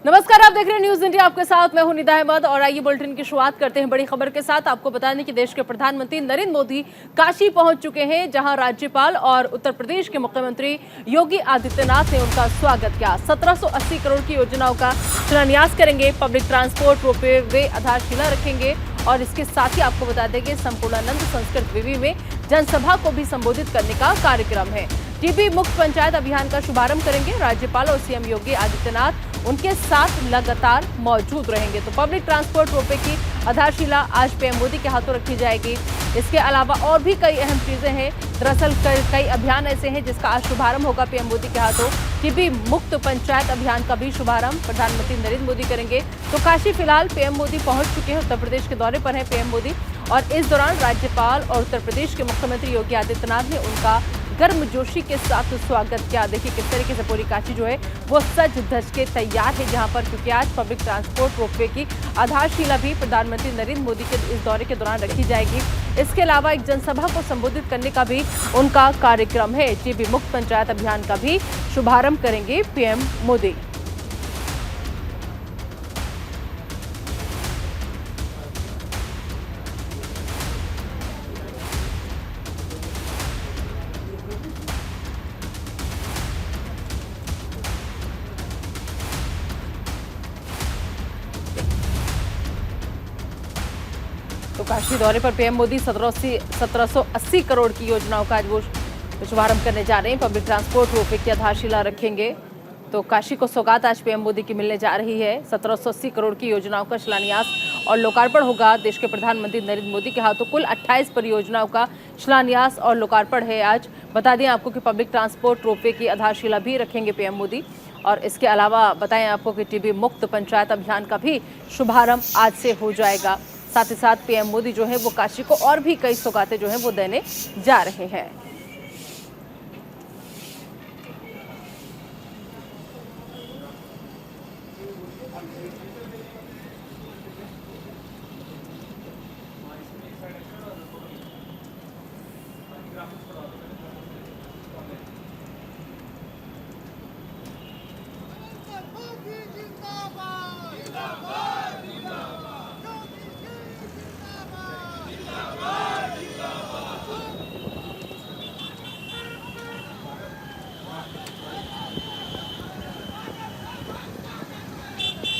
नमस्कार, आप देख रहे हैं न्यूज इंडिया। आपके साथ मैं हूं निदा अहमद और आइए बुलेटिन की शुरुआत करते हैं बड़ी खबर के साथ। आपको बता दें कि देश के प्रधानमंत्री नरेंद्र मोदी काशी पहुंच चुके हैं, जहां राज्यपाल और उत्तर प्रदेश के मुख्यमंत्री योगी आदित्यनाथ ने उनका स्वागत किया। 1780 करोड़ की योजनाओं का शिलान्यास करेंगे, पब्लिक ट्रांसपोर्ट रोपवे आधारशिला रखेंगे और इसके साथ ही आपको बता दें कि संपूर्णानंद संस्कृत विवि में जनसभा को भी संबोधित करने का कार्यक्रम है। टीबी मुक्त पंचायत अभियान का शुभारंभ करेंगे। राज्यपाल और सीएम योगी आदित्यनाथ उनके साथ लगातार मौजूद रहेंगे। तो पब्लिक ट्रांसपोर्ट रोपवे की आधारशिला आज पीएम मोदी के हाथों रखी जाएगी। इसके अलावा और भी कई अहम चीजें हैं। दरअसल कई अभियान ऐसे हैं जिसका आज शुभारंभ होगा पीएम मोदी के हाथों। टीबी मुक्त पंचायत अभियान का भी शुभारंभ प्रधानमंत्री नरेंद्र मोदी करेंगे। तो काशी फिलहाल पीएम मोदी पहुंच चुके हैं, उत्तर प्रदेश के दौरे पर हैं पीएम मोदी और इस दौरान राज्यपाल और उत्तर प्रदेश के मुख्यमंत्री योगी आदित्यनाथ ने उनका गर्मजोशी के साथ स्वागत किया। देखिए किस तरीके से पूरी काशी जो है वो सज धज के तैयार है, जहां पर क्योंकि आज पब्लिक ट्रांसपोर्ट रोपवे की आधारशिला भी प्रधानमंत्री नरेंद्र मोदी के इस दौरे के दौरान रखी जाएगी। इसके अलावा एक जनसभा को संबोधित करने का भी उनका कार्यक्रम है। टीबी मुक्त पंचायत अभियान का भी शुभारंभ करेंगे पीएम मोदी। तो काशी दौरे पर पीएम मोदी 1780 करोड़ की योजनाओं का आज वो शुभारंभ करने जा रहे हैं। पब्लिक ट्रांसपोर्ट रोपवे की आधारशिला रखेंगे। तो काशी को सौगात आज पीएम मोदी की मिलने जा रही है। 1780 करोड़ की योजनाओं का शिलान्यास और लोकार्पण होगा देश के प्रधानमंत्री नरेंद्र मोदी के हाथों। कुल 28 परियोजनाओं का शिलान्यास और लोकार्पण है आज। बता दें आपको कि पब्लिक ट्रांसपोर्ट रोपवे की आधारशिला भी रखेंगे पीएम मोदी और इसके अलावा बताएं आपको कि टीबी मुक्त पंचायत अभियान का भी शुभारंभ आज से हो जाएगा। साथ ही साथ पीएम मोदी जो है वो काशी को और भी कई सौगातें जो है वो देने जा रहे हैं।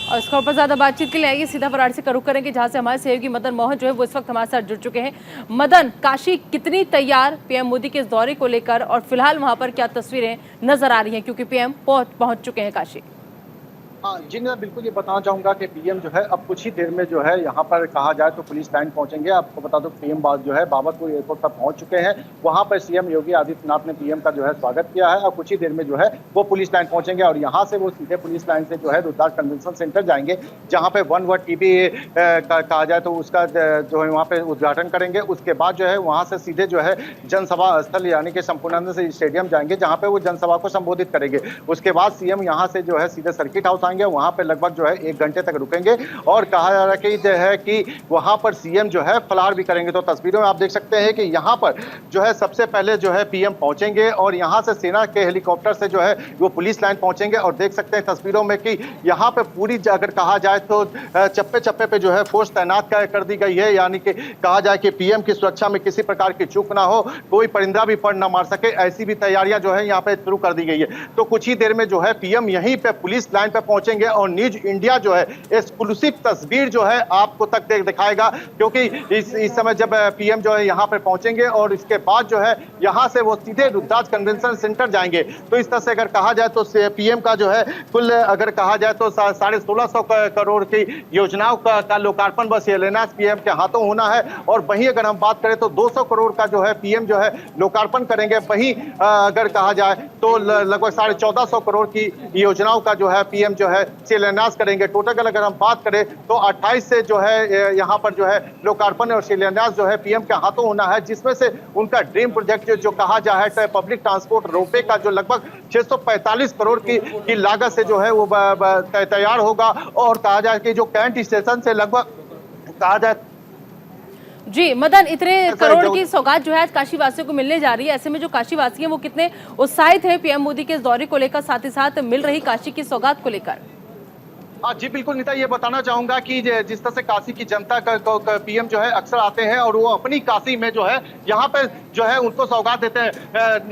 और इस खबर पर ज्यादा बातचीत के लिए आइए सीधा वाराणसी का रुख करेंगे, जहां से हमारे सहयोगी मदन मोहन जो है वो इस वक्त हमारे साथ जुड़ चुके हैं। मदन, काशी कितनी तैयार पीएम मोदी के इस दौरे को लेकर और फिलहाल वहां पर क्या तस्वीरें नजर आ रही हैं, क्योंकि पीएम पहुंच चुके हैं काशी? हाँ जी, मैं बिल्कुल ये बताना चाहूँगा कि पीएम जो है अब कुछ ही देर में जो है यहाँ पर कहा जाए तो पुलिस लाइन पहुँचेंगे। आपको बता दो पीएम जो है बाबतपुर एयरपोर्ट पर पहुँच चुके हैं। वहाँ पर सीएम योगी आदित्यनाथ ने पीएम का जो है स्वागत किया है और कुछ ही देर में जो है वो पुलिस लाइन पहुँचेंगे और यहाँ से वो सीधे पुलिस लाइन से जो है रुद्रदास कन्वेंशन सेंटर जाएंगे, जहाँ पे वन वर्ड टीबी कहा जाए तो उसका जो है वहाँ पे उद्घाटन करेंगे। उसके बाद जो है वहाँ से सीधे जो है जनसभा स्थल यानी कि संपूर्णानंद स्टेडियम जाएंगे, जहाँ पे वो जनसभा को संबोधित करेंगे। उसके बाद सीएम यहाँ से जो है सीधे सर्किट हाउस आएंगे, वहां पे लगभग जो है 1 घंटे तक रुकेंगे और कहा जा रहा है कि वहां पर सीएम जो है फलार भी करेंगे। तो तस्वीरों में आप देख सकते हैं कि यहां पर जो है सबसे पहले जो है पीएम पहुंचेंगे और यहां से सेना के हेलीकॉप्टर से जो है वो पुलिस लाइन पहुंचेंगे और देख सकते हैं तस्वीरों में कि यहां पे पूरी अगर कहा जाए तो चप्पे चप्पे पे जो है फोर्स तैनात कर दी गई है, यानी कि कहा जाए कि पीएम की सुरक्षा में किसी प्रकार की चूक ना हो, कोई परिंदा भी पर न मार सके, ऐसी भी तैयारियां जो है यहाँ पे शुरू कर दी गई है। तो कुछ ही देर में जो है पीएम यहीं पे पुलिस लाइन पे पहुंचेंगे और न्यूज इंडिया जो है एक्सक्लूसिव तस्वीर जो है आपको तक दिखाएगा, क्योंकि इस समय जब पीएम जो है यहाँ पर पहुंचेंगे और इसके बाद जो है यहाँ से वो सीधे रुद्रदास कन्वेंशन सेंटर जाएंगे। तो इस तरह से अगर कहा जाए तो पीएम का जो है कुल अगर कहा जाए तो 1650 करोड़ की योजनाओं का लोकार्पण बस शिलान्यास पीएम के हाथों होना है। और वहीं अगर हम बात करें तो 200 करोड़ का जो है पीएम जो है लोकार्पण करेंगे। वहीं अगर कहा जाए तो लगभग 1450 करोड़ की योजनाओं का जो है पीएम जो है शिलान्यास करेंगे। टोटल अगर हम बात करें तो 28 से जो है यहाँ पर जो है लोकार्पण और शिलान्यास जो है पीएम के हाथों होना है, जिसमें से उनका ड्रीम प्रोजेक्ट जो कहा जाए तो पब्लिक ट्रांसपोर्ट रोपवे का जो लगभग 645 करोड़ की लागत से जो है वो तैयार होगा। और कहा जाए कि जो कैंट स्टेशन से लगभग कहा जाए जी मदन, इतने करोड़ की सौगात जो है आज काशी वासियों को मिलने जा रही है, ऐसे में जो काशी वासी हैं वो कितने उत्साहित हैं पीएम मोदी के इस दौरे को लेकर, साथ ही साथ मिल रही काशी की सौगात को लेकर? जी बिल्कुल नीता, ये बताना चाहूंगा कि जिस तरह से काशी की जनता का पीएम जो है अक्सर आते हैं और वो अपनी काशी में जो है यहाँ पे जो है उनको सौगात देते हैं।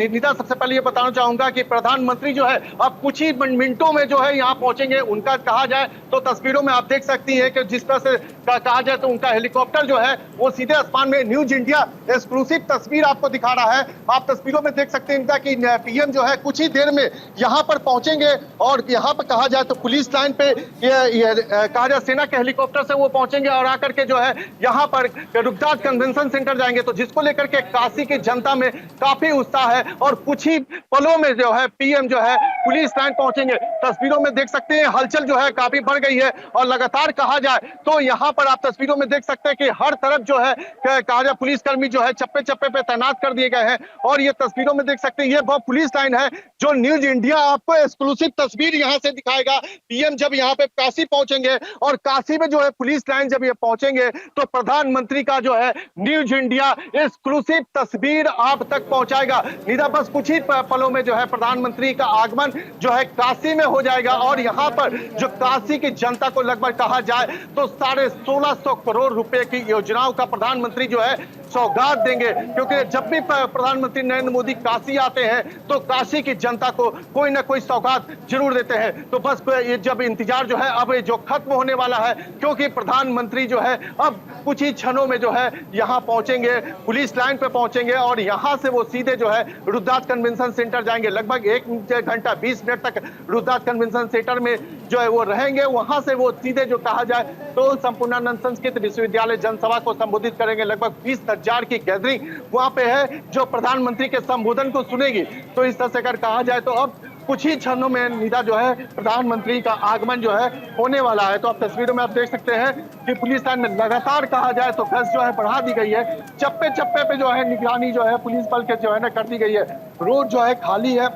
नीता, सबसे पहले ये बताना चाहूंगा कि प्रधानमंत्री जो है अब कुछ ही मिनटों में जो है यहाँ पहुंचेंगे। उनका कहा जाए तो तस्वीरों में आप देख सकती है कि जिस तरह से कहा जाए तो उनका हेलीकॉप्टर जो है वो सीधे आसमान में, न्यूज इंडिया एक्सक्लूसिव तस्वीर आपको दिखा रहा है। आप तस्वीरों में देख सकते हैं इनका कि पीएम जो है कुछ ही देर में यहाँ पर पहुंचेंगे और यहाँ पर कहा जाए तो पुलिस लाइन पे कहा जाए सेना के हेलीकॉप्टर से वो पहुंचेंगे और आकर के जो है यहाँ पर रुद्रदास कन्वेंशन सेंटर जाएंगे। तो जिसको लेकर के काशी की जनता में काफी उत्साह है और कुछ ही पलों में जो है पीएम जो है पुलिस लाइन पहुंचेंगे। तस्वीरों में देख सकते हैं हलचल जो है काफी बढ़ गई है और लगातार कहा जाए तो यहाँ पर आप तस्वीरों में देख सकते हैं कि हर तरफ जो है कहा जाए पुलिसकर्मी जो है चप्पे चप्पे पे तैनात कर दिए गए हैं। और ये तस्वीरों में देख सकते हैं ये वो पुलिस लाइन है जो न्यूज इंडिया आपको एक्सक्लूसिव तस्वीर यहाँ से दिखाएगा। पीएम जब यहाँ पे काशी पहुंचेंगे और काशी में जो है पुलिस लाइन जब ये पहुंचेंगे तो प्रधानमंत्री का जो है न्यूज इंडिया एक्सक्लूसिव तस्वीर आप तक पहुंचाएगा। निदा, बस कुछ ही पलों में जो है प्रधानमंत्री का आगमन जो है काशी में हो जाएगा और यहाँ पर जो काशी की जनता को लगभग कहा जाए तो 1650 करोड़ रुपए की योजनाओं का प्रधानमंत्री जो है सौगात देंगे। क्योंकि जब भी प्रधानमंत्री नरेंद्र मोदी काशी आते हैं तो काशी की जनता को कोई ना कोई सौगात जरूर देते हैं। तो बस ये जब इंतजार जो है अब जो खत्म होने वाला है, क्योंकि प्रधानमंत्री जो है अब कुछ ही क्षणों में जो है यहाँ पहुंचेंगे, पुलिस लाइन पे पहुंचेंगे और यहाँ से वो सीधे जो है रुद्रदास कन्वेंशन सेंटर जाएंगे। लगभग 1 घंटा 20 मिनट तक रुद्रदास कन्वेंशन सेंटर में जो है वो रहेंगे। वहां से वो सीधे जो कहा जाए तो संपूर्णानंद संस्कृत विश्वविद्यालय जनसभा को संबोधित करेंगे। लगभग 20,000 की गैदरिंग वहां पे है जो प्रधानमंत्री के संबोधन को सुनेगी। तो इस तरह से अगर कहा जाए तो अब कुछ ही क्षणों में नीता जो है प्रधानमंत्री का आगमन जो है होने वाला है। तो आप तस्वीरों में आप देख सकते हैं कि पुलिस लाइन में लगातार कहा जाए तो गश्त जो है बढ़ा दी गई है। चप्पे चप्पे पे जो है निगरानी जो है पुलिस बल के जो है ना कर दी गई है। रोड जो है खाली है।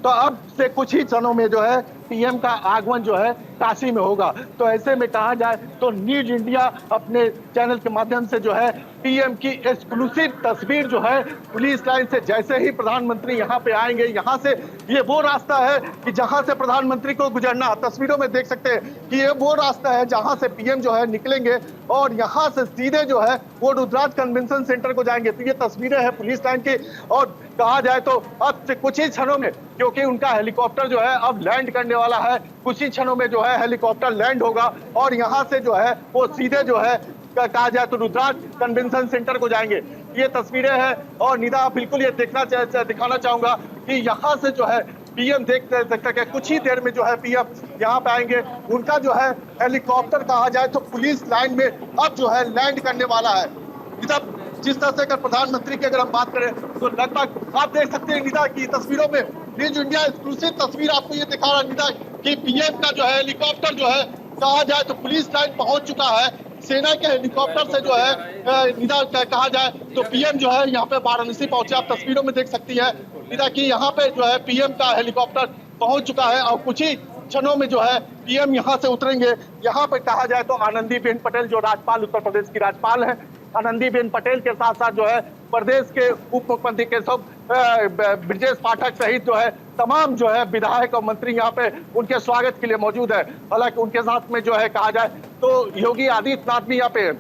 तो अब से कुछ ही क्षणों में जो है पीएम का आगमन जो है काशी में होगा। तो ऐसे में कहा जाए तो न्यूज इंडिया अपने चैनल के माध्यम से जो है पीएम की एक्सक्लूसिव तस्वीर जो है पुलिस लाइन से जैसे ही प्रधानमंत्री यहाँ पे आएंगे, यहाँ से ये वो रास्ता है कि जहाँ से प्रधानमंत्री को गुजरना, तस्वीरों में देख सकते हैं कि ये वो रास्ता है जहाँ से पीएम जो है निकलेंगे और यहाँ से सीधे जो है वो रुद्रदास कन्वेंशन सेंटर को जाएंगे। तो ये तस्वीरें हैं पुलिस लाइन की। और कहा जाए तो अब से कुछ ही क्षणों में, क्योंकि उनका हेलीकॉप्टर जो है अब लैंड करने वाला है, कुछ ही क्षणों में जो है हेलीकॉप्टर लैंड होगा और यहाँ से जो है वो सीधे जो है कहा जाए तो रुद्रदास कन्वेंशन सेंटर को जाएंगे। ये तस्वीरें हैं और निदा बिल्कुल ये दिखाना चाहूंगा कि यहाँ से जो है पीएम देख सकते हैं कुछ ही देर में जो है पीएम यहाँ पे आएंगे। उनका जो है हेलीकॉप्टर कहा जाए तो पुलिस लाइन में अब जो है लैंड करने वाला है। निदा, जिस तरह से अगर प्रधानमंत्री की अगर हम बात करें तो लगभग आप देख सकते हैं निदा की तस्वीरों में न्यूज इंडिया एक्सक्लूसिव तस्वीर आपको ये दिखा रहा है निदा कि पीएम का जो है हेलीकॉप्टर जो है कहा जाए तो पुलिस लाइन पहुंच चुका है। सेना के हेलीकॉप्टर से जो है निदा कहा जाए तो पीएम जो है यहाँ पे वाराणसी पहुंचे। आप तस्वीरों में देख सकती है निदा कि यहाँ पे जो है पीएम का हेलीकॉप्टर पहुंच चुका है और कुछ ही क्षणों में जो है पीएम यहाँ से उतरेंगे। यहाँ पे कहा जाए तो आनंदीबेन पटेल जो राज्यपाल उत्तर प्रदेश की राज्यपाल है, आनंदीबेन पटेल के साथ साथ जो है प्रदेश के उप मुख्यमंत्री केशव ब्रजेश पाठक सहित जो है तमाम जो है विधायक और मंत्री यहाँ पे उनके स्वागत के लिए मौजूद है। हालांकि उनके साथ में जो है कहा जाए तो योगी आदित्यनाथ भी यहाँ पे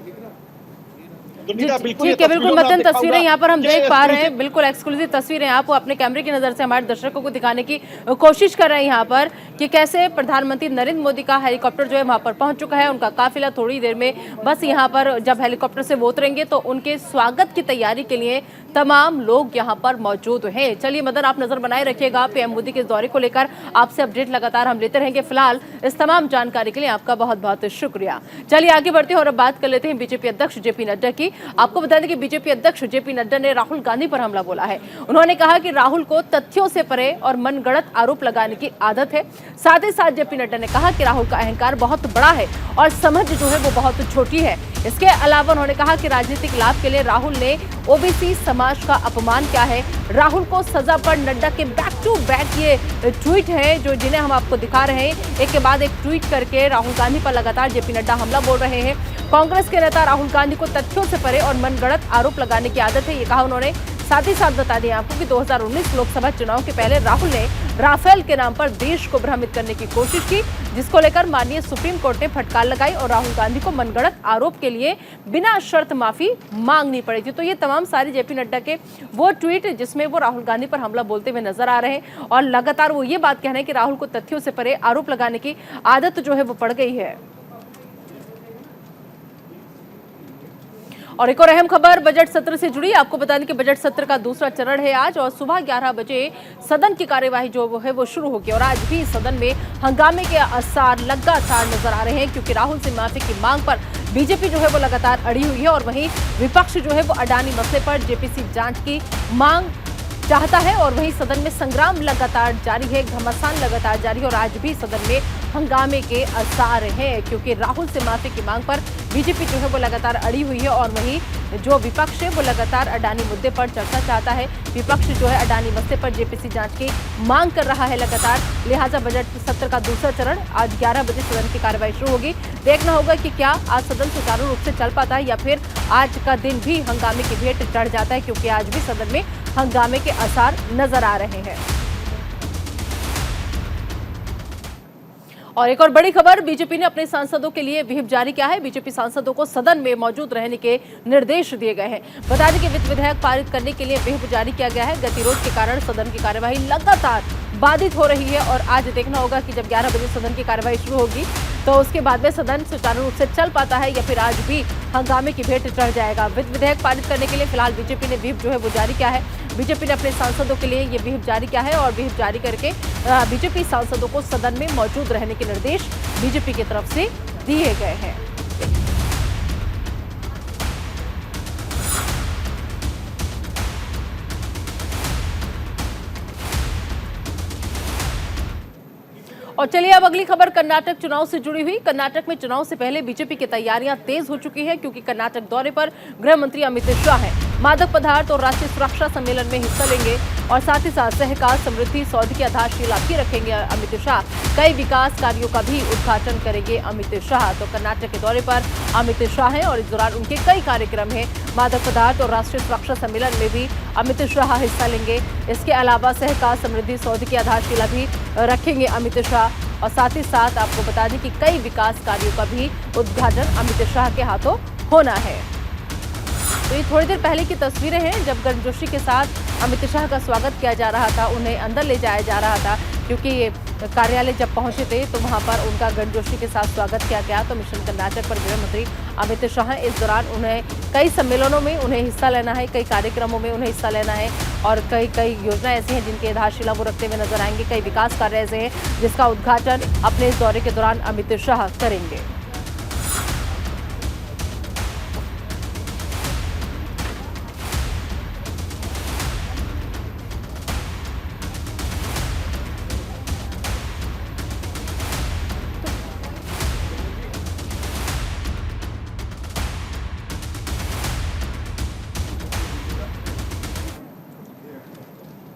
ठीक है, बिल्कुल मदन तस्वीरें यहाँ पर हम देख पा रहे हैं, बिल्कुल एक्सक्लूसिव तस्वीरें आप अपने कैमरे की नजर से हमारे दर्शकों को दिखाने की कोशिश कर रहे हैं यहाँ पर कि कैसे प्रधानमंत्री नरेंद्र मोदी का हेलीकॉप्टर जो है वहां पर पहुंच चुका है। उनका काफिला थोड़ी देर में बस यहाँ पर जब हेलीकॉप्टर से वो उतरेंगे तो उनके स्वागत की तैयारी के लिए तमाम लोग यहाँ पर मौजूद हैं। चलिए मदन, आप नजर बनाए रखिएगा पीएम मोदी के दौरे को लेकर, आपसे अपडेट लगातार हम लेते रहेंगे। फिलहाल इस तमाम जानकारी के लिए आपका बहुत बहुत शुक्रिया। चलिए आगे बढ़ते हैं और अब बात कर लेते हैं बीजेपी अध्यक्ष जेपी नड्डा की। आपको बता दें कि बीजेपी अध्यक्ष जेपी नड्डा ने राहुल गांधी पर हमला बोला है। उन्होंने कहा कि राहुल को तथ्यों से परे और मनगढ़ंत आरोप लगाने की आदत है। साथ ही साथ जेपी नड्डा ने कहा कि राहुल का अहंकार बहुत बड़ा है और समझ जो है वो बहुत छोटी है। इसके अलावा उन्होंने कहा कि राजनीतिक लाभ के लिए राहुल ने ओबीसी समाज का अपमान किया है। राहुल को सजा पर नड्डा के बैक टू बैक ये ट्वीट है जो जिन्हें हम आपको दिखा रहे हैं। एक के बाद एक ट्वीट करके राहुल गांधी पर लगातार जेपी नड्डा हमला बोल रहे हैं। कांग्रेस के नेता राहुल गांधी को तथ्यों से परे और मनगढ़ंत आरोप लगाने की आदत है, ये कहा उन्होंने। साथ ही साथ बता दें आपको कि 2019 लोकसभा चुनाव के पहले राहुल ने राफेल के नाम पर देश को भ्रमित करने की कोशिश की, जिसको लेकर माननीय सुप्रीम कोर्ट ने फटकार लगाई और राहुल गांधी को मनगढ़ंत आरोप के लिए बिना शर्त माफी मांगनी पड़ी थी। तो ये तमाम सारी जेपी नड्डा के वो ट्वीट जिसमें वो राहुल गांधी पर हमला बोलते हुए नजर आ रहे हैं और लगातार वो ये बात कह रहे हैं कि राहुल को तथ्यों से परे आरोप लगाने की आदत जो है वो पड़ गई है। और एक और अहम खबर बजट सत्र से जुड़ी, आपको बता दें कि बजट सत्र का दूसरा चरण है आज और सुबह 11 बजे सदन की कार्यवाही जो है वो शुरू होगी और आज भी सदन में हंगामे के आसार लगातार नजर आ रहे हैं, क्योंकि राहुल से माफी की मांग पर बीजेपी जो है वो लगातार अड़ी हुई है और वहीं विपक्ष जो है वो अडानी मसले पर जेपीसी जांच की मांग चाहता है और वहीं सदन में संग्राम लगातार जारी है, घमासान लगातार जारी है और आज भी सदन में हंगामे के आसार हैं, क्योंकि राहुल से माफी की मांग पर बीजेपी जो है वो लगातार अड़ी हुई है और वहीं जो विपक्ष है वो लगातार अडानी मुद्दे पर चर्चा चाहता है। विपक्ष जो है अडानी मसले पर जेपीसी जांच की मांग कर रहा है लगातार, लिहाजा बजट सत्र का दूसरा चरण आज 11 बजे सदन की कार्यवाही शुरू होगी। देखना होगा कि क्या आज सदन सुचारू रूप से चल पाता है या फिर आज का दिन भी हंगामे की भेंट चढ़ जाता है, क्योंकि आज भी सदन में हंगामे के आसार नजर आ रहे हैं। और एक और बड़ी खबर, बीजेपी ने अपने सांसदों के लिए व्हिप जारी किया है। बीजेपी सांसदों को सदन में मौजूद रहने के निर्देश दिए गए हैं। बता दें कि वित्त विधेयक पारित करने के लिए व्हिप जारी किया गया है। गतिरोध के कारण सदन की कार्यवाही लगातार बाधित हो रही है और आज देखना होगा कि जब 11 बजे सदन की कार्यवाही शुरू होगी तो उसके बाद में सदन सुचारू रूप से चल पाता है या फिर आज भी हंगामे की भेंट चढ़ जाएगा। वित्त विधेयक पारित करने के लिए फिलहाल बीजेपी ने व्हिप जो है वो जारी किया है। बीजेपी ने अपने सांसदों के लिए ये व्हिप जारी किया है और व्हिप जारी करके बीजेपी सांसदों को सदन में मौजूद रहने के निर्देश बीजेपी की तरफ से दिए गए हैं। और चलिए अब अगली खबर कर्नाटक चुनाव से जुड़ी हुई। कर्नाटक में चुनाव से पहले बीजेपी की तैयारियां तेज हो चुकी है, क्योंकि कर्नाटक दौरे पर गृह मंत्री अमित शाह हैं। मादक पदार्थ और राष्ट्रीय सुरक्षा सम्मेलन में हिस्सा लेंगे और साथ ही साथ सहकार समृद्धि सौदे की आधारशिला भी रखेंगे अमित शाह। कई विकास कार्यों का भी उद्घाटन करेंगे अमित शाह। तो कर्नाटक के दौरे पर अमित शाह हैं और इस दौरान उनके कई कार्यक्रम हैं। मादक पदार्थ और राष्ट्रीय सुरक्षा सम्मेलन में भी अमित शाह हिस्सा लेंगे। इसके अलावा सहकार समृद्धि सौदे की आधारशिला भी रखेंगे अमित शाह और साथ ही साथ आपको बता दें कि कई विकास कार्यों का भी उद्घाटन अमित शाह के हाथों होना है। तो ये थोड़ी देर पहले की तस्वीरें हैं जब गर्मजोशी के साथ अमित शाह का स्वागत किया जा रहा था, उन्हें अंदर ले जाया जा रहा था, क्योंकि कार्यालय जब पहुंचे थे तो वहां पर उनका गर्मजोशी के साथ स्वागत किया गया। तो मिशन कर्नाटक पर गृह मंत्री अमित शाह इस दौरान उन्हें कई सम्मेलनों में उन्हें हिस्सा लेना है, कई कार्यक्रमों में उन्हें हिस्सा लेना है और कई योजनाएं ऐसी हैं जिनकी आधारशिला वो रखते हुए नजर आएंगे। कई विकास कार्य ऐसे हैं जिसका उद्घाटन अपने इस दौरे के दौरान अमित शाह करेंगे।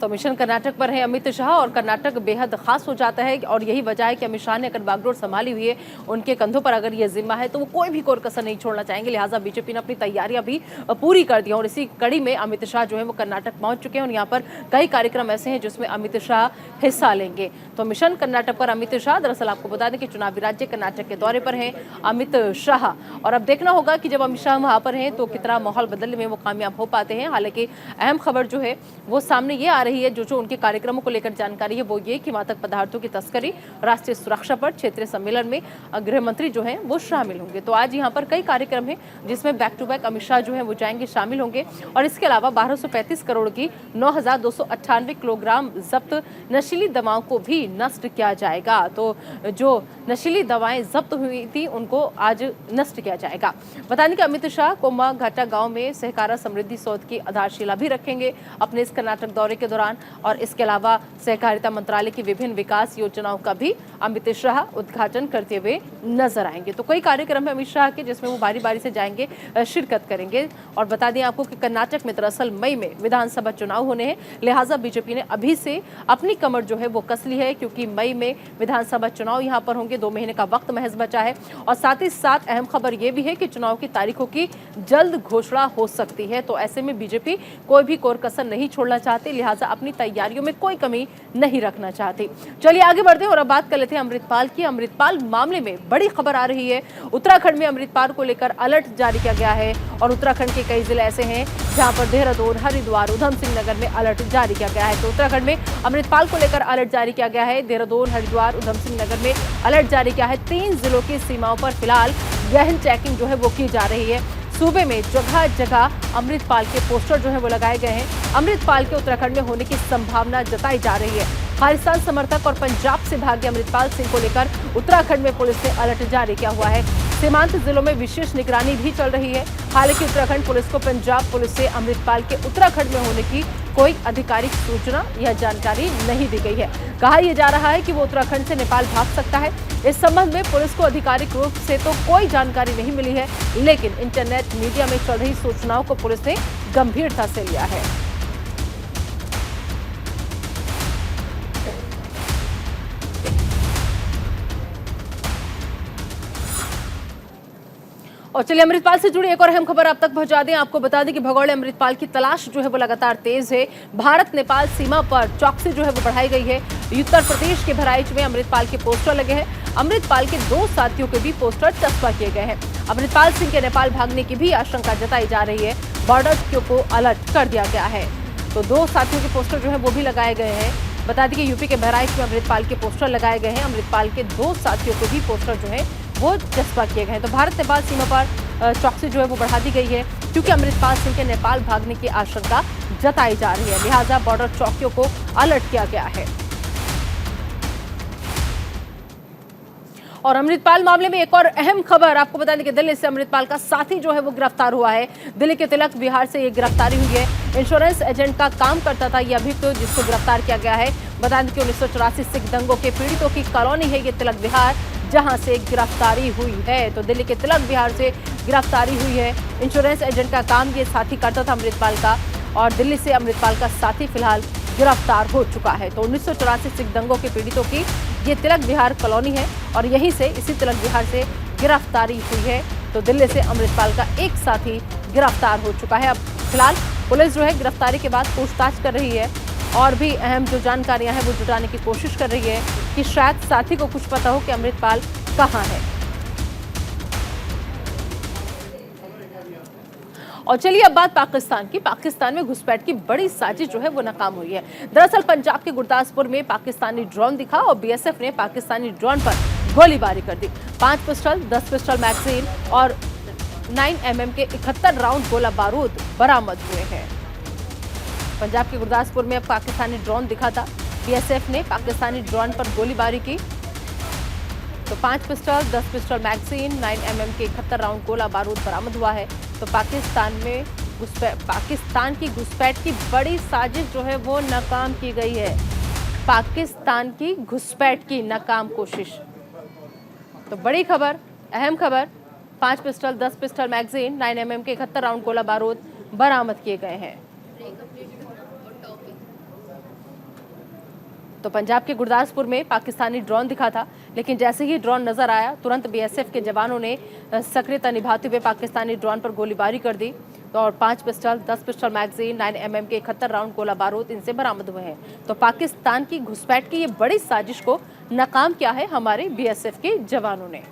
तो मिशन कर्नाटक पर है अमित शाह और कर्नाटक बेहद खास हो जाता है और यही वजह है कि अमित शाह ने अगर बागडोर संभाली हुई है, उनके कंधों पर अगर ये जिम्मा है तो वो कोई भी कोर कसर नहीं छोड़ना चाहेंगे। लिहाजा बीजेपी ने अपनी तैयारियां भी पूरी कर दी और इसी कड़ी में अमित शाह जो है वो कर्नाटक पहुंच चुके हैं और यहाँ पर कई कार्यक्रम ऐसे हैं जिसमें अमित शाह हिस्सा लेंगे। तो मिशन कर्नाटक पर अमित शाह, दरअसल आपको बता दें कि चुनावी राज्य कर्नाटक के दौरे पर हैं अमित शाह और अब देखना होगा कि जब अमित शाह वहां पर हैं तो कितना माहौल बदलने में वो कामयाब हो पाते हैं। हालांकि अहम खबर जो है वो सामने ये आ रही है, जो उनके कार्यक्रमों को लेकर जानकारी है वो ये कि मादक पदार्थों की तस्करी, राष्ट्रीय सुरक्षा पर क्षेत्रीय सम्मेलन में गृह मंत्री जो हैं वो शामिल होंगे। तो आज यहाँ पर कई कार्यक्रम हैं जिसमें back to back Amit Shah जो है वो जाएंगे, शामिल होंगे और इसके अलावा 1235 करोड़ की 9,298 किलोग्राम जब्त नशीली दवाओं को भी नष्ट किया जाएगा। तो जो नशीली दवाएं जब्त हुई थी उनको आज नष्ट किया जाएगा। बता दें कि अमित शाह कोमा घाटा गांव में सहकारा समृद्धि सौध की आधारशिला भी रखेंगे अपने इस कर्नाटक दौरे के दौरान। दौरान। और इसके अलावा सहकारिता मंत्रालय की विभिन्न विकास योजनाओं का भी अमित शाह उद्घाटन करते हुए नजर आएंगे। तो कई कार्यक्रम है अमित शाह के जिसमें वो बारी बारी से जाएंगे, शिरकत करेंगे। और बता दें आपको कि कर्नाटक में दरअसल मई में विधानसभा चुनाव होने हैं, लिहाजा बीजेपी ने अभी से अपनी कमर जो है वो कस ली है, क्योंकि मई में विधानसभा चुनाव यहां पर होंगे। 2 महीने का वक्त महज बचा है। और साथ ही साथ अहम खबर यह भी है कि चुनाव की तारीखों की जल्द घोषणा हो सकती है। तो ऐसे में बीजेपी कोई भी कोर कसर नहीं छोड़ना चाहती, लिहाजा अपनी तैयारियों में कोई कमी नहीं रखना चाहती। चलिए आगे बढ़ते हैं और अब बात कर लेते हैं अमृतपाल की। अमृतपाल मामले में बड़ी खबर आ रही है। उत्तराखंड में अमृतपाल को लेकर अलर्ट जारी किया गया है और उत्तराखंड के कई जिले ऐसे हैं जहां पर देहरादून, हरिद्वार, उधम सिंह नगर में अलर्ट जारी किया गया है। तो उत्तराखंड में अमृतपाल को लेकर अलर्ट जारी किया गया है। देहरादून, हरिद्वार, उधम सिंह नगर में अलर्ट जारी किया है। 3 जिलों की सीमाओं पर फिलहाल गहन चेकिंग जो है वो की जा रही है। सूबे में जगह जगह अमृतपाल के पोस्टर जो है वो लगाए गए हैं। अमृतपाल के उत्तराखंड में होने की संभावना जताई जा रही है। खालिस्तान समर्थक और पंजाब से भागे अमृतपाल सिंह को लेकर उत्तराखंड में पुलिस ने अलर्ट जारी किया हुआ है। सीमांत जिलों में विशेष निगरानी भी चल रही है। हालांकि उत्तराखंड पुलिस को पंजाब पुलिस से अमृतपाल के उत्तराखंड में होने की कोई आधिकारिक सूचना या जानकारी नहीं दी गई है। कहा यह जा रहा है कि वो उत्तराखंड से नेपाल भाग सकता है। इस संबंध में पुलिस को आधिकारिक रूप से तो कोई जानकारी नहीं मिली है, लेकिन इंटरनेट मीडिया में चल रही सूचनाओं को पुलिस ने गंभीरता से लिया है। और चलिए अमृतपाल से जुड़ी एक और अहम खबर आप तक पहुंचा दें। आपको बता दें कि भगोड़े अमृतपाल की तलाश जो है वो लगातार तेज है। भारत नेपाल सीमा पर चौकसी जो है वो बढ़ाई गई है। उत्तर प्रदेश के बहराइच में अमृतपाल के पोस्टर लगे हैं। अमृतपाल के 2 साथियों के भी पोस्टर चस्पा किए गए हैं। अमृतपाल सिंह के नेपाल भागने की भी आशंका जताई जा रही है। बॉर्डर को अलर्ट कर दिया गया है। तो 2 साथियों के पोस्टर जो है वो भी लगाए गए हैं। बता दें कि यूपी के बहराइच में अमृतपाल के पोस्टर लगाए गए हैं। अमृतपाल के 2 साथियों को भी पोस्टर जो है वो चस्पा किए गए हैं। तो भारत नेपाल सीमा पर चौकसी जो है वो बढ़ा दी गई है, क्योंकि अमृतपाल सिंह के नेपाल भागने की आशंका जताई जा रही है। लिहाजा बॉर्डर चौकियों को अलर्ट किया गया है। और अमृतपाल मामले में एक और अहम खबर आपको बता दें कि दिल्ली से अमृतपाल का साथी जो है वो गिरफ्तार हुआ है। दिल्ली के तिलक विहार से ये गिरफ्तारी हुई है। इंश्योरेंस एजेंट का काम करता था ये अभियुक्त जिसको गिरफ्तार किया गया है। बता दें कि 1984 सिख दंगों के पीड़ितों की कॉलोनी है ये तिलक विहार, जहां से गिरफ्तारी हुई है। तो दिल्ली के तिलक विहार से गिरफ्तारी हुई है। इंश्योरेंस एजेंट का काम ये साथी करता था अमृतपाल का, और दिल्ली से अमृतपाल का साथी फिलहाल गिरफ्तार हो चुका है। तो 1984 सिख दंगों के पीड़ितों की ये तिलक विहार कॉलोनी है और यहीं से इसी तिलक विहार से गिरफ्तारी हुई है। तो दिल्ली से अमृतपाल का एक साथी गिरफ्तार हो चुका है। अब फिलहाल पुलिस जो है गिरफ्तारी के बाद पूछताछ कर रही है और भी अहम जो जानकारियां हैं वो जुटाने की कोशिश कर रही है कि शायद साथी को कुछ पता हो कि अमृतपाल कहां है। और चलिए अब बात पाकिस्तान की। पाकिस्तान में घुसपैठ की बड़ी साजिश जो है वो नाकाम हुई है। दरअसल पंजाब के गुरदासपुर में पाकिस्तानी ड्रोन दिखा और बीएसएफ ने पाकिस्तानी ड्रोन पर गोलीबारी कर दी। 5 पिस्टल, 10 पिस्टल मैगजीन और 9mm के 71 राउंड गोला बारूद बरामद हुए हैं। पंजाब के गुरदासपुर में पाकिस्तानी ड्रोन दिखा था। बीएसएफ ने पाकिस्तानी ड्रोन पर गोलीबारी की। तो 5 पिस्टल, 10 पिस्टल मैगजीन, 9mm के 71 राउंड गोला बारूद बरामद हुआ है। तो पाकिस्तान की घुसपैठ की बड़ी साजिश जो है वो नाकाम की गई है। पाकिस्तान की घुसपैठ की नाकाम कोशिश। तो बड़ी खबर, अहम खबर, 5 पिस्टल, 10 पिस्टल मैगजीन, 9mm के 71 राउंड गोला बारूद बरामद किए गए हैं। तो पंजाब के गुरदासपुर में पाकिस्तानी ड्रोन दिखा था, लेकिन जैसे ही ड्रोन नजर आया तुरंत बीएसएफ के जवानों ने सक्रियता निभाते हुए पाकिस्तानी ड्रोन पर गोलीबारी कर दी। तो और 5 पिस्टल, 10 पिस्टल मैगजीन, 9mm के 71 राउंड गोला बारूद इनसे बरामद हुए हैं। तो पाकिस्तान की घुसपैठ की ये बड़ी साजिश को नाकाम किया है हमारे बीएसएफ के जवानों ने।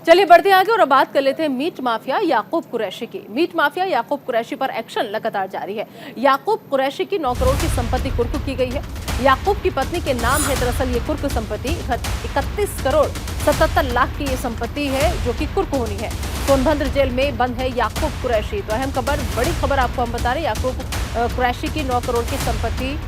चलिए बढ़ते आगे और अब बात कर लेते हैं मीट माफिया याकूब कुरैशी की। मीट माफिया याकूब कुरैशी पर एक्शन लगातार जारी है। याकूब कुरैशी की 9 करोड़ की संपत्ति कुर्क की गई है। याकूब की पत्नी के नाम है दरअसल ये कुर्क संपत्ति। 31 करोड़ 77 लाख की ये संपत्ति है जो कि कुर्क होनी है। सोनभद्र जेल में बंद है याकूब कुरैशी। तो अहम खबर, बड़ी खबर आपको हम बता रहे हैं। याकूब कुरैशी की 9 करोड़ की संपत्ति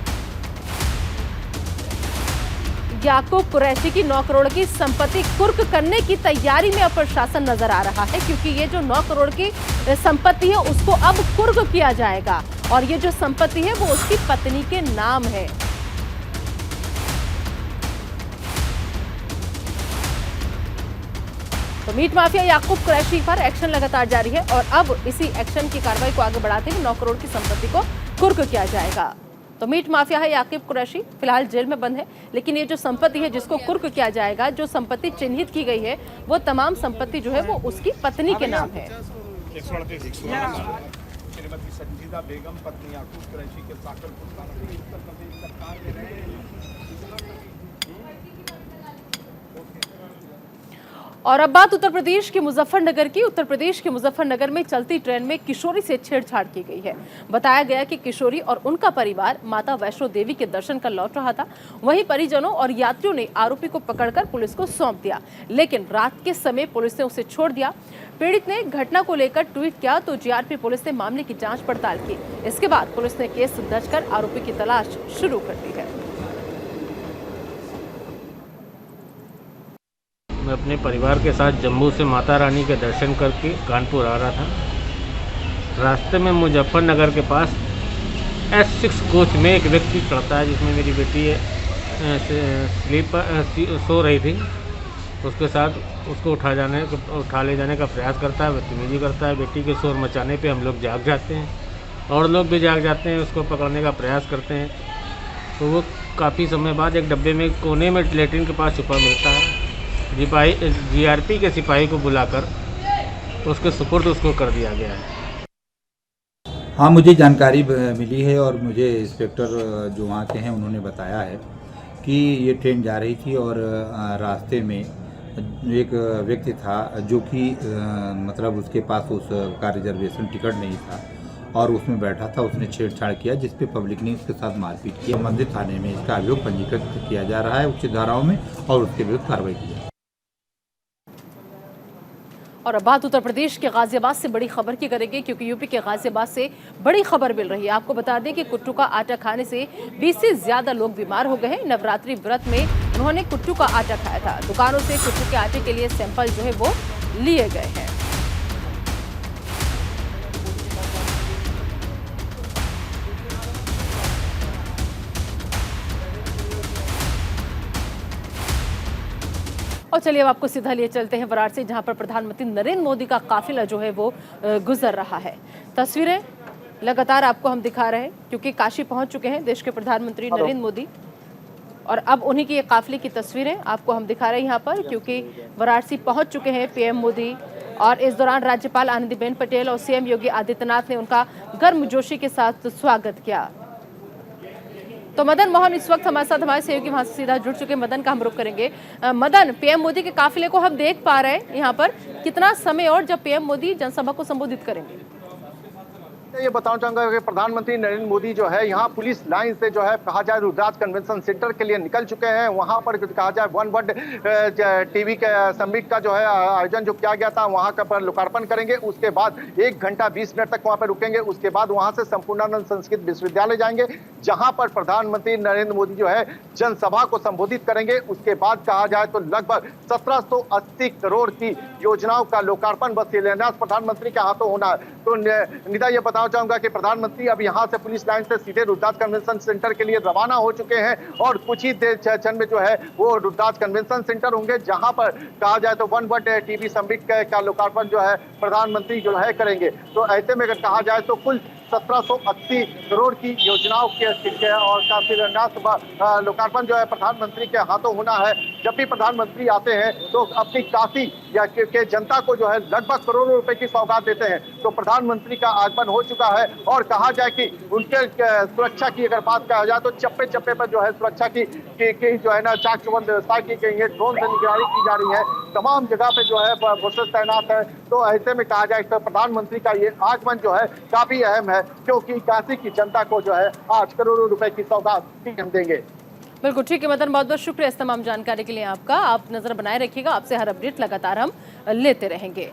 याकूब कुरैशी की 9 करोड़ की संपत्ति कुर्क करने की तैयारी में अब प्रशासन नजर आ रहा है, क्योंकि ये जो 9 करोड़ की संपत्ति है उसको अब कुर्क किया जाएगा और ये जो संपत्ति है वो उसकी पत्नी के नाम है। तो मीट माफिया याकूब कुरैशी पर एक्शन लगातार जारी है और अब इसी एक्शन की कार्रवाई को आगे बढ़ाते हुए 9 करोड़ की संपत्ति को कुर्क किया जाएगा। तो मीट माफिया है याकूब कुरैशी, फिलहाल जेल में बंद है, लेकिन ये जो संपत्ति है जिसको कुर्क किया जाएगा, जो संपत्ति चिन्हित की गई है वो तमाम संपत्ति जो है वो उसकी पत्नी के नाम है। श्रीमती संजीदा बेगम पत्नी याकूब कुरैशी के साकरपुर थाना उत्तर प्रदेश सरकार में रहे। और अब बात उत्तर प्रदेश के मुजफ्फरनगर की। उत्तर प्रदेश के मुजफ्फरनगर में चलती ट्रेन में किशोरी से छेड़छाड़ की गई है। बताया गया कि किशोरी और उनका परिवार माता वैष्णो देवी के दर्शन कर लौट रहा था। वहीं परिजनों और यात्रियों ने आरोपी को पकड़कर पुलिस को सौंप दिया, लेकिन रात के समय पुलिस ने उसे छोड़ दिया। पीड़ित ने घटना को लेकर ट्वीट किया तो जीआरपी पुलिस ने मामले की जाँच पड़ताल की। इसके बाद पुलिस ने केस दर्ज कर आरोपी की तलाश शुरू कर दी है। मैं अपने परिवार के साथ जम्मू से माता रानी के दर्शन करके कानपुर आ रहा था। रास्ते में मुजफ्फरनगर के पास S6 कोच में एक व्यक्ति चढ़ता है, जिसमें मेरी बेटी सो रही थी। उसके साथ उसको उठा ले जाने का प्रयास करता है, बदतमीजी करता है। बेटी के शोर मचाने पे हम लोग जाग जाते हैं और लोग भी जाग जाते हैं, उसको पकड़ने का प्रयास करते हैं। तो वो काफ़ी समय बाद एक डब्बे में कोने में लेटरिन के पास छुपा मिलता है। जीआरपी के सिपाही को बुलाकर उसके सुपुर्द उसको कर दिया गया है। हाँ, मुझे जानकारी मिली है और मुझे इंस्पेक्टर जो वहाँ के हैं उन्होंने बताया है कि ये ट्रेन जा रही थी और रास्ते में एक व्यक्ति था जो कि मतलब उसके पास उसका रिजर्वेशन टिकट नहीं था और उसमें बैठा था। उसने छेड़छाड़ किया, जिस पे पब्लिक ने उसके साथ मारपीट की। संबंधित थाने में इसका अभियोग पंजीकृत किया जा रहा है उच्च धाराओं में और उसके विरुद्ध कार्रवाई की जाए। और अब बात उत्तर प्रदेश के गाजियाबाद से बड़ी खबर की करेंगे, क्योंकि यूपी के गाजियाबाद से बड़ी खबर मिल रही है। आपको बता दें कि कुट्टू का आटा खाने से 20 से ज्यादा लोग बीमार हो गए हैं। नवरात्रि व्रत में उन्होंने कुट्टू का आटा खाया था। दुकानों से कुट्टू के आटे के लिए सैंपल जो है वो लिए गए हैं। और चलिए अब आपको सीधा लिए चलते हैं वाराणसी, जहां पर प्रधानमंत्री नरेंद्र मोदी का काफिला जो है वो गुजर रहा है। तस्वीरें लगातार आपको हम दिखा रहे हैं, क्योंकि काशी पहुंच चुके हैं देश के प्रधानमंत्री नरेंद्र मोदी और अब उन्हीं की ये काफिले की तस्वीरें आपको हम दिखा रहे हैं यहाँ पर, क्योंकि वाराणसी पहुंच चुके हैं पीएम मोदी। और इस दौरान राज्यपाल आनंदीबेन पटेल और सीएम योगी आदित्यनाथ ने उनका गर्मजोशी के साथ स्वागत किया। तो मदन मोहन इस वक्त हमारे साथ हमारे सहयोगी वहां से सीधा जुड़ चुके हैं। मदन का हम रुख करेंगे। मदन, पीएम मोदी के काफिले को हम देख पा रहे हैं यहाँ पर, कितना समय और जब पीएम मोदी जनसभा को संबोधित करेंगे? ये बताना चाहूंगा कि प्रधानमंत्री नरेंद्र मोदी जो है यहाँ पुलिस लाइन से जो है कहा जाए रुद्राज कन्वेंशन सेंटर के लिए निकल चुके हैं। वहाँ पर कहा जाए वन वर्ल्ड टीवी के समिट का जो है आयोजन जो किया गया था वहाँ का पर लोकार्पण करेंगे। उसके बाद 1 घंटा 20 मिनट तक वहाँ पर रुकेंगे। उसके बाद वहाँ से संपूर्णानंद संस्कृत विश्वविद्यालय जाएंगे, जहाँ पर प्रधानमंत्री नरेंद्र मोदी जो है जनसभा को संबोधित करेंगे। उसके बाद कहा जाए तो लगभग 1780 करोड़ की योजनाओं का लोकार्पण बस शिलान्यास प्रधानमंत्री के हाथों होना है। तो निदा ये बताना चाहूंगा कि प्रधानमंत्री अब यहाँ से पुलिस लाइन से सीधे रुद्राज कन्वेंशन सेंटर के लिए रवाना हो चुके हैं और कुछ ही देर क्षण में जो है वो रुद्राज कन्वेंशन सेंटर होंगे, जहां पर कहा जाए तो वन वर्ल्ड टीवी समिट का लोकार्पण जो है प्रधानमंत्री जो है करेंगे। तो ऐसे में अगर कहा जाए तो कुल 1780 करोड़ की योजनाओं के और का शिलान्यास लोकार्पण जो है प्रधानमंत्री के हाथों होना है। जब भी प्रधानमंत्री आते हैं तो अपनी काशी या के जनता को जो है लगभग करोड़ों रुपए की सौगात देते हैं। तो प्रधानमंत्री का आगमन हो चुका है और कहा जाए कि उनके सुरक्षा की अगर बात कहा जाए तो चप्पे चप्पे पर जो है सुरक्षा की जो है ना चाक चौबंद व्यवस्था की गई है, ड्रोन से निगरानी की जा रही है, तमाम जगह पे जो है फोर्सेस तैनात है। तो ऐसे में कहा जाए तो प्रधानमंत्री का ये आगमन जो है काफी अहम है, क्योंकि काशी की जनता को जो है 8 करोड़ रुपए की सौगात हम देंगे। बिल्कुल ठीक है मदन, बहुत बहुत शुक्रिया इस तमाम जानकारी के लिए आपका। आप नजर बनाए रखिएगा, आपसे हर अपडेट लगातार हम लेते रहेंगे।